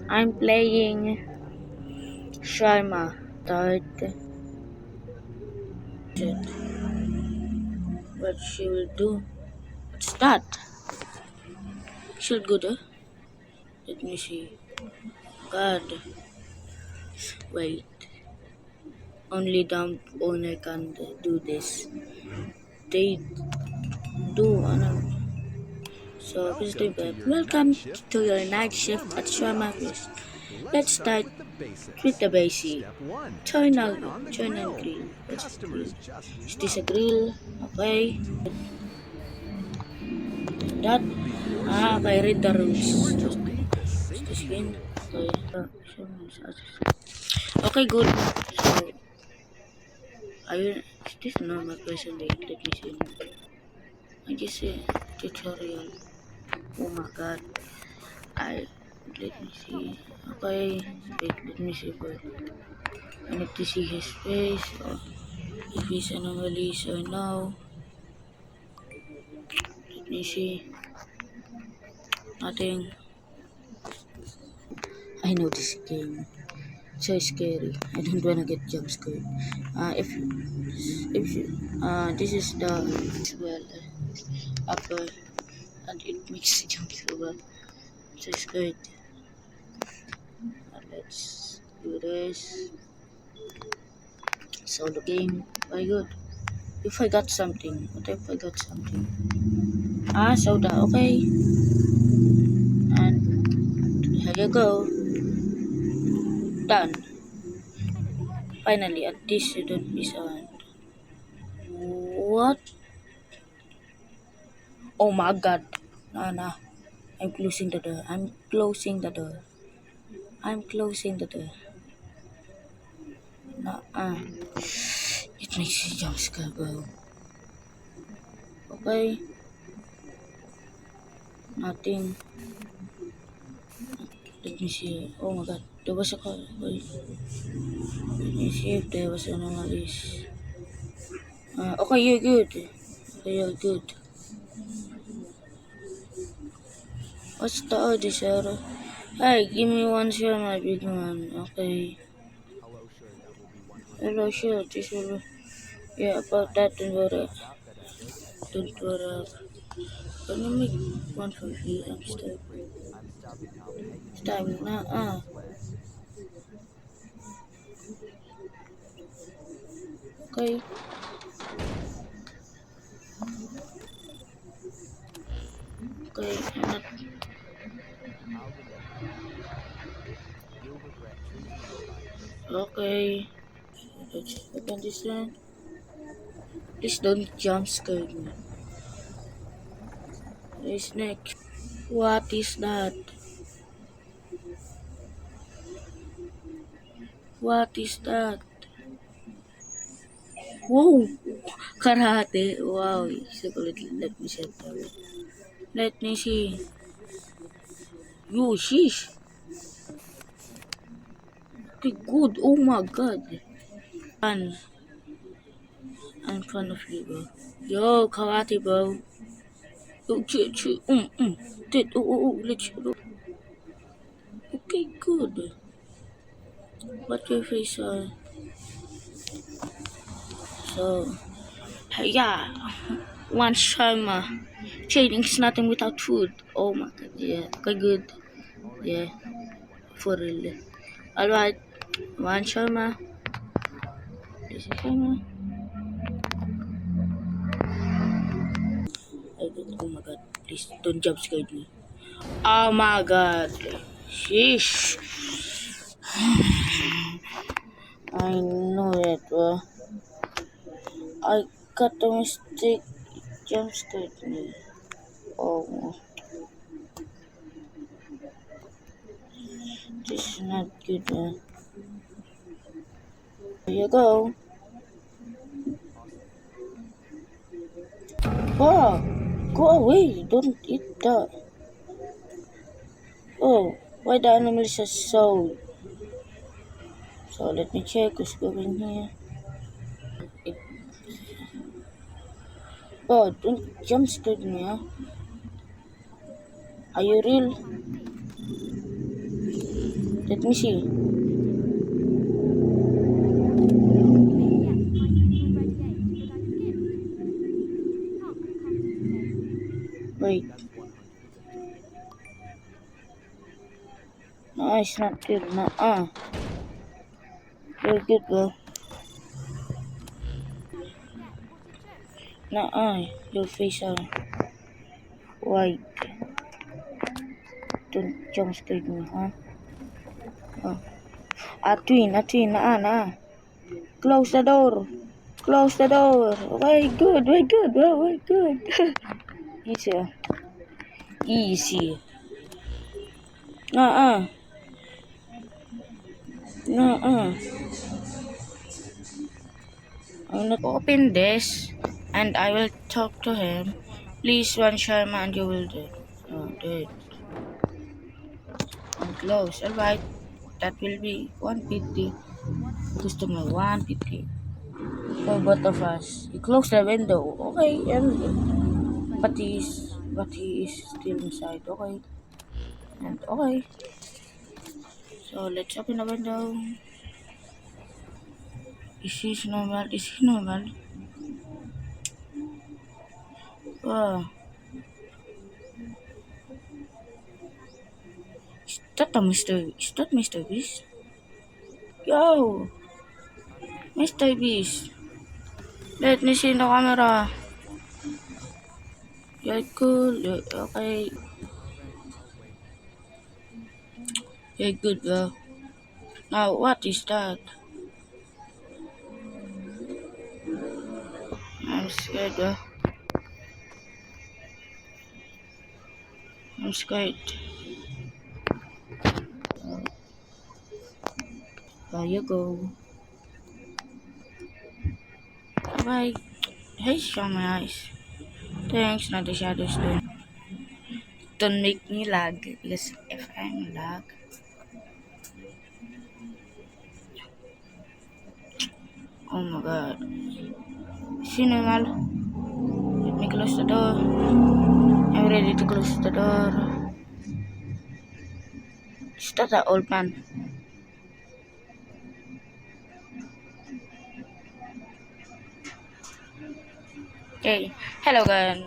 I'm playing Sharma. Start. What she will do? What's that? She'll go there. Let me see. God. Wait. Only dumb owner can do this. They do. So, Mr. Web, welcome to your night shift at Sharma Quest. Let's start with the basic. Turn on grill. What's the grill? Is this a grill? Okay. That. Okay, read the rules. Is this win? Okay. Okay, good. So, ayun. Is this normal person? Wait, let me see. I just say tutorial. Oh my god. I let me see. Okay, wait, let me see first. I need to see his face or if he's anomalies or no. Let me see. Nothing. I know this game. So scary. I don't wanna get jump scared. If this is the well upper and it makes the jump so bad. So scared. Let's do this. So the game. Very good. If I got something, what if I got something? Soda, okay. And here you go. Done. Finally, at least you don't miss on. What? Oh my god. Nah. I'm closing the door. I'm closing the door. I'm closing the door. Nah. It makes you jump scare, bro. Okay. Nothing. Let me see. Oh my god. There was a call. Wait. Let me see if there was anomalies. Okay, you're good. Okay, you're good. What's the order, sir? Hey, give me one share, my big man. Okay. Hello, sure. This will. Yeah, about that, don't worry. Don't worry. Can you make one for me? I'm stuck. Time now. Okay. Okay. I'm not. Okay. Let's open this one. Please don't jump scare me. There's next. What is that? What is that? Whoa! Karate. Wow. So, let me set that. Let me see. Yo, sheesh. Okay, good. Oh my god. Fun. I'm fond of you, bro. Yo, karate, bro. Yo, chill. Did. Let's go. Okay, good. What your face So, yeah. One shawarma. Trading is nothing without food. Oh my god, yeah. Okay, good. Yeah, for real. Alright, one shawarma. This is shawarma. Oh my god, please don't jump scare me. Oh my god. Sheesh. I know it, bro. I got a mistake. Jump scared me. Oh, this is not good, man. Here you go. Oh, go away. Don't eat that. Oh, why the animals are so let me check what's going here. Oh, don't jump scare me, huh? Are you real? Let me see. Wait. No, it's not good. No. You're good, bro. No, your face are white. Don't jump scare me, huh? Oh. A twin, nah. Close the door. Close the door. Very good, bro. Very good. Easy. Easy. Nah. I will not open this and I will talk to him. Please one Sharma and you will do. Oh, do it. And close. Alright. That will be 150. Customer 150. For both of us. You close the window. Okay, and but he is still inside. Okay. And okay. So let's open the window. Is he normal? Is he normal? Oh. Is that Mr. Beast? Yo! Mr. Beast! Let me see the camera. You're cool. Okay. You're good, bro. Now, what is that? I'm scared, bro. I'm scared. There you go. Bye. Hey, show my eyes. Thanks, not the shadows, don't make me lag. Because if I'm lag, oh my god. See normal. Let me close the door. I'm ready to close the door. Is that an old man? Okay. Hello, guys.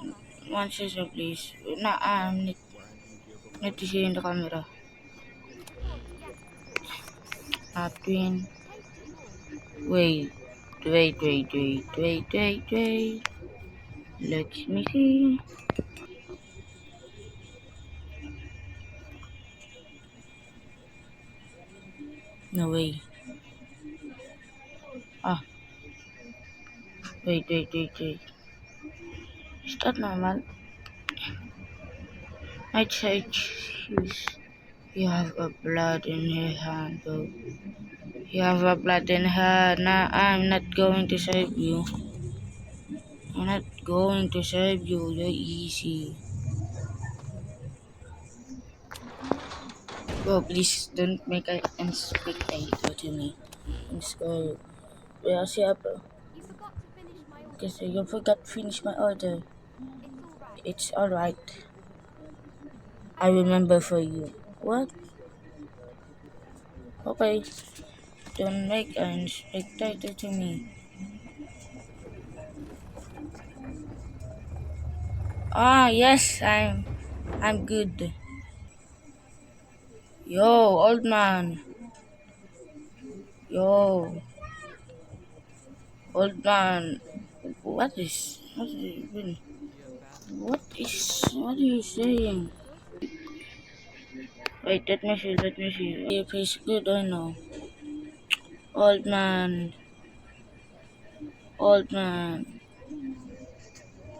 One second, please. No, need to see in the camera. Twin. Wait. Wait. Let me see. No way. Ah, wait. Is that normal? I check shoes. You have a blood in your hand, bro. You have a blood in her. Nah, I'm not going to save you. I'm not going to save you. You're easy. Bro, please don't make a spectator to me. I'm scared. Yeah, see, bro. Because you forgot to finish my order. It's alright. I remember for you. What? Okay. Don't make an spectator to me. Yes, I'm good. Yo, old man. Yo, old man. What are you saying? Wait, let me see. Your face good or no? Old man. Old man.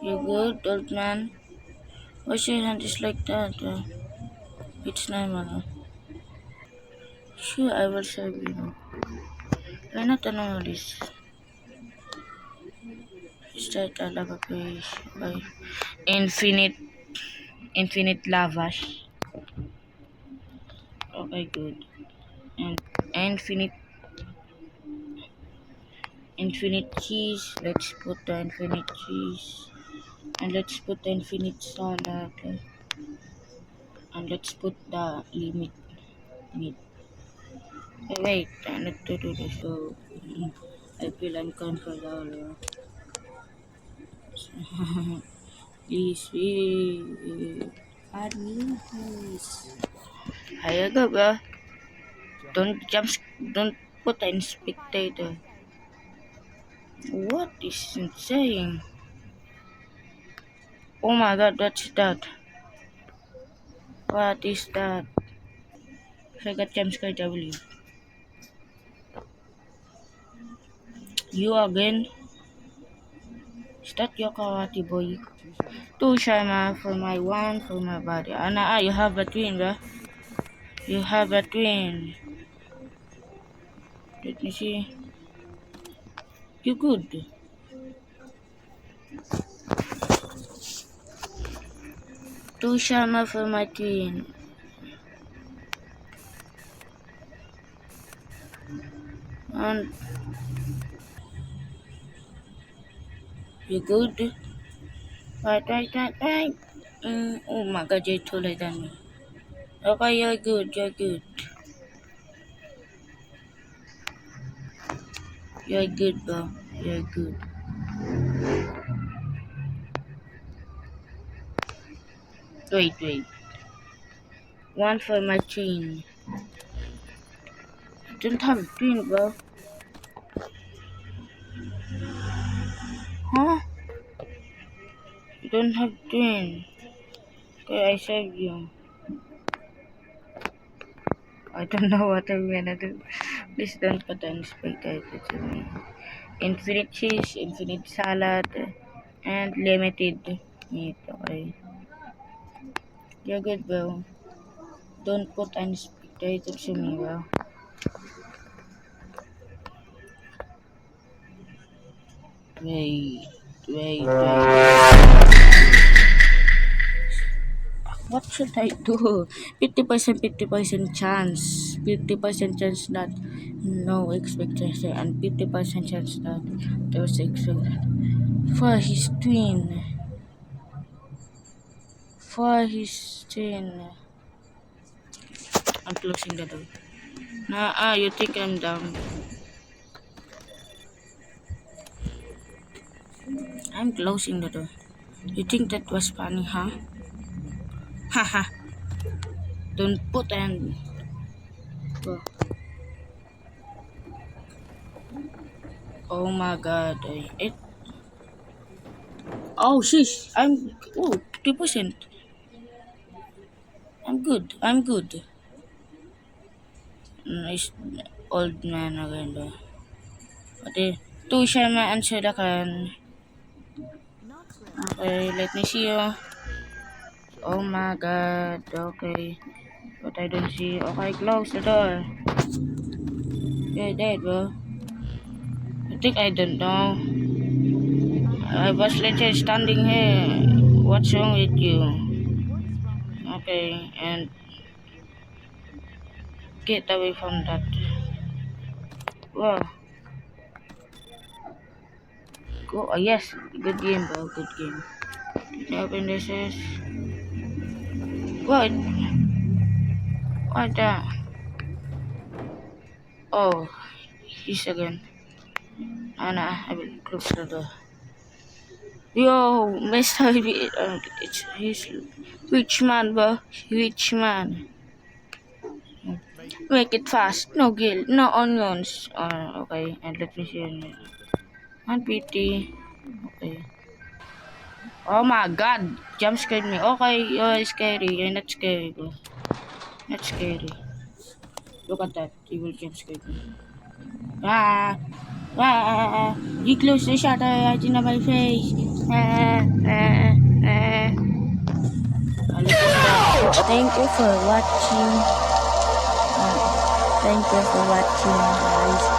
You good, old man? Why your hand is like that? It's normal. Sure, I will serve you. Why not anomalous? Start a lava page by infinite lavash. Okay, good. And infinite cheese. Let's put the infinite cheese. And let's put the infinite salad. And let's put the limit meat. Wait, I need to do this so I feel uncomfortable. Please, please. Add me, please. Here you go, bro. Don't jump, don't put in spectator. What is insane? Oh my god, what's that? What is that? I got jump scare, I believe. You again? Is that your karate boy? Two Shama for my one for my body. Anna, you have a twin, bro. You have a twin. Let me see. You good. Two Shama for my twin. And you good? Right. Oh my god, you're taller than me. Okay, you're good, you're good. You're good, bro. You're good. Wait. One for my twin. I don't have a twin, bro. Huh? You don't have twin. Okay, I saved you. I don't know what I'm gonna do. Please don't put any spectator to me. Infinite cheese, infinite salad, and limited meat. Okay. You're good, bro. Don't put any spectator to me, bro. Wait. What should I do? 50% chance. 50% chance that no expectation and 50% chance that there was expectation. For his twin. I'm closing the door. Nah, you think I'm dumb. I'm closing the door. You think that was funny, huh? Haha. Don't put an. Oh my god. Oh, sheesh. Oh, 50%. I'm good. Nice old man again though. Okay. Two siya ma-answer kan. Okay, let me see you. Oh my god. Okay. But I don't see. Okay, close the door. You're dead, bro. I think I don't know. I was legit standing here. What's wrong with you? Okay, and get away from that. Whoa. Go. Oh, yes. Good game, bro. Good game. Open this is. What? What the? Oh, he's again. Anna, I will close the door. Yo, Mr. It's he's rich man, bro. Rich man. Make it fast. No gill, no onions. Okay, and let me see. And PT. Okay. Oh my god, jump scared me. Okay, you're scary. You're not scary, bro. Not scary. Look at that. You will jump scare me. Ah, you close the shutter right in my face. Thank you for watching. Thank you for watching, guys.